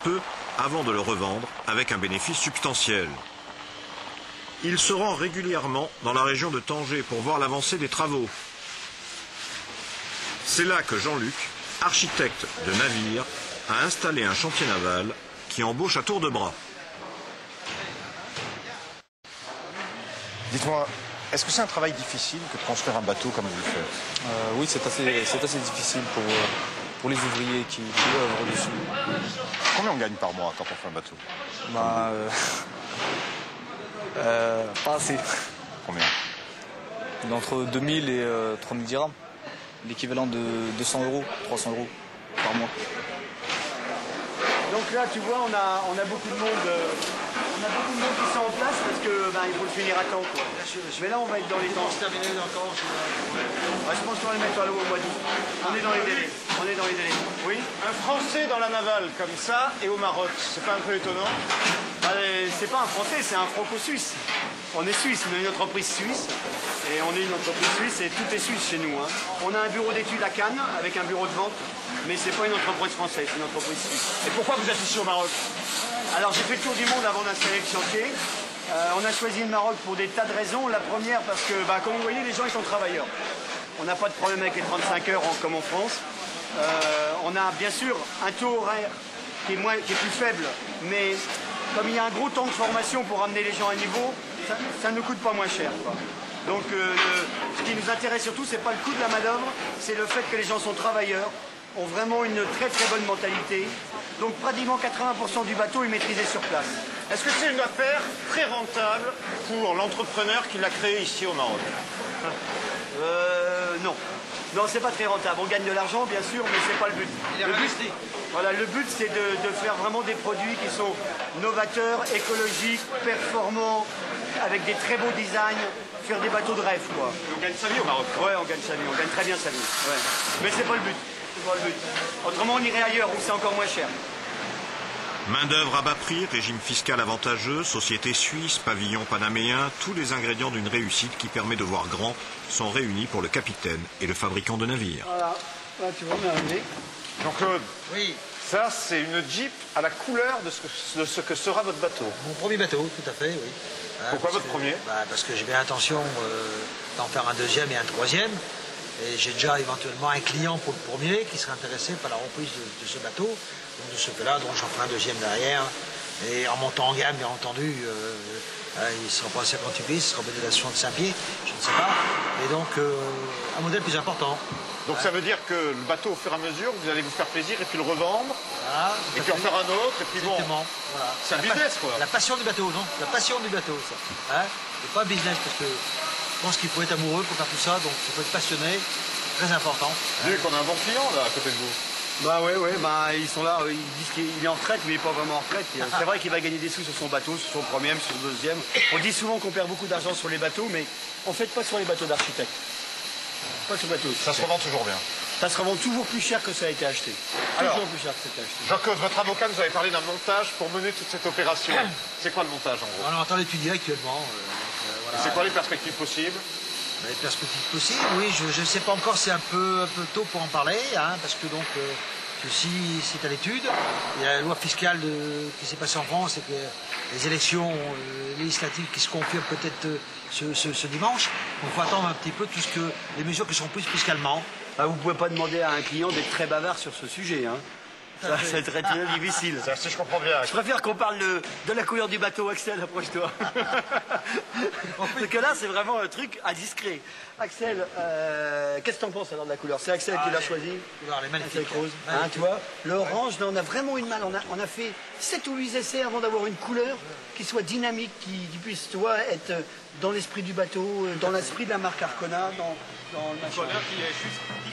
peu avant de le revendre avec un bénéfice substantiel. Il se rend régulièrement dans la région de Tanger pour voir l'avancée des travaux. C'est là que Jean-Luc, architecte de navire, a installé un chantier naval qui embauche à tour de bras. Dites-moi, est-ce que c'est un travail difficile que de construire un bateau comme vous le faites? Oui, c'est assez difficile pour les ouvriers qui œuvrent dessus. Combien on gagne par mois quand on fait un bateau? Pas assez. Combien? Entre 2000 et 3000 dirhams. L'équivalent de 200 €, 300 € par mois. Donc là, tu vois, on a beaucoup de monde. On a beaucoup de monde qui sont en place parce que il faut le finir à temps, quoi. Mais là, on va être dans les temps. Je pense qu'on va le mettre à l'eau au mois d'août. On est dans les délais. On est dans les délais. Oui. Un Français dans la navale comme ça et au Maroc, c'est pas un peu étonnant? C'est pas un Français, c'est un Franco-Suisse. On est suisse, on est une entreprise suisse. Et on est une entreprise suisse et tout est suisse chez nous. On a un bureau d'études à Cannes avec un bureau de vente, mais c'est pas une entreprise française, c'est une entreprise suisse. Et pourquoi vous êtes ici au Maroc? Alors j'ai fait le tour du monde avant d'installer le chantier. On a choisi le Maroc pour des tas de raisons. La première parce que, comme vous voyez, les gens ils sont travailleurs. On n'a pas de problème avec les 35 heures comme en France. On a bien sûr un taux horaire qui est plus faible, mais comme il y a un gros temps de formation pour amener les gens à niveau, ça ne coûte pas moins cher, quoi. Donc ce qui nous intéresse surtout, c'est pas le coût de la main-d'œuvre, c'est le fait que les gens sont travailleurs, ont vraiment une très très bonne mentalité. Donc pratiquement 80% du bateau est maîtrisé sur place. Est-ce que c'est une affaire très rentable pour l'entrepreneur qui l'a créé ici au Maroc? Non. Non, c'est pas très rentable. On gagne de l'argent, bien sûr, mais c'est pas le but. Le but, c'est de faire vraiment des produits qui sont novateurs, écologiques, performants, avec des très beaux designs, faire des bateaux de rêve, quoi. On gagne sa vie au Maroc? Ouais, on gagne sa vie, on gagne très bien sa vie. Ouais. Mais c'est pas le but. C'est pas le but. Autrement, on irait ailleurs où c'est encore moins cher. Main-d'œuvre à bas prix, régime fiscal avantageux, société suisse, pavillon panaméen, tous les ingrédients d'une réussite qui permet de voir grand sont réunis pour le capitaine et le fabricant de navires. Voilà, là tu vois, on est arrivé. Jean-Claude, Oui, ça c'est une Jeep à la couleur de ce que sera votre bateau. mon premier bateau, tout à fait, oui. Pourquoi Parce votre que- premier? Parce que j'ai bien l'intention d'en faire un deuxième et un troisième. Et j'ai déjà éventuellement un client pour le premier qui serait intéressé par la reprise de ce bateau. Donc de ce fait-là, donc j'en ferai un deuxième derrière. Et en montant en gamme, bien entendu, il ne sera pas à 58 pieds, ce sera peut-être à 65 pieds, je ne sais pas. Et donc un modèle plus important. Donc ça veut dire que le bateau, au fur et à mesure, vous allez vous faire plaisir et puis le revendre, Voilà, et puis en faire un autre, et puis bon. Exactement. Voilà. C'est un business, quoi. La passion du bateau, non? La passion du bateau, ça. C'est pas un business, parce que je pense qu'il faut être amoureux pour faire tout ça, donc il faut être passionné, très important. Vu qu'on a un bon client là à côté de vous. Ils sont là, ils disent qu'il est en retraite, mais il n'est pas vraiment en retraite. C'est vrai qu'il va gagner des sous sur son bateau, sur son premier, sur son deuxième. On dit souvent qu'on perd beaucoup d'argent sur les bateaux, mais en fait pas sur les bateaux d'architectes. Pas sur les bateaux. Ça se revend toujours bien. Ça se revend toujours plus cher que ça a été acheté. Alors, Toujours plus cher que ça a été acheté. Jean-Claude, votre avocat nous avait parlé d'un montage pour mener toute cette opération. C'est quoi le montage en gros? On est en train d'étudier actuellement. Voilà. C'est quoi les perspectives possibles? Les perspectives possibles, oui, je ne sais pas encore, c'est un peu tôt pour en parler, parce que donc ceci c'est à l'étude. Il y a la loi fiscale qui s'est passée en France et que les élections législatives qui se confirment peut-être ce dimanche. Donc il faut attendre un petit peu les mesures qui seront prises fiscalement. Vous ne pouvez pas demander à un client d'être très bavard sur ce sujet. Ça c'est très difficile. Ça, si je comprends bien. Je préfère qu'on parle de la couleur du bateau, Axel, approche-toi. Parce que là, c'est vraiment un truc indiscret. Axel, qu'est-ce que t'en penses alors de la couleur? C'est Axel qui l'a choisi. Les magnifiques. Axel Rose. Tu vois, l'orange, on a vraiment eu de mal. On a fait 7 ou 8 essais avant d'avoir une couleur qui soit dynamique, qui puisse, être dans l'esprit du bateau, dans l'esprit de la marque Arcona, dans le machin.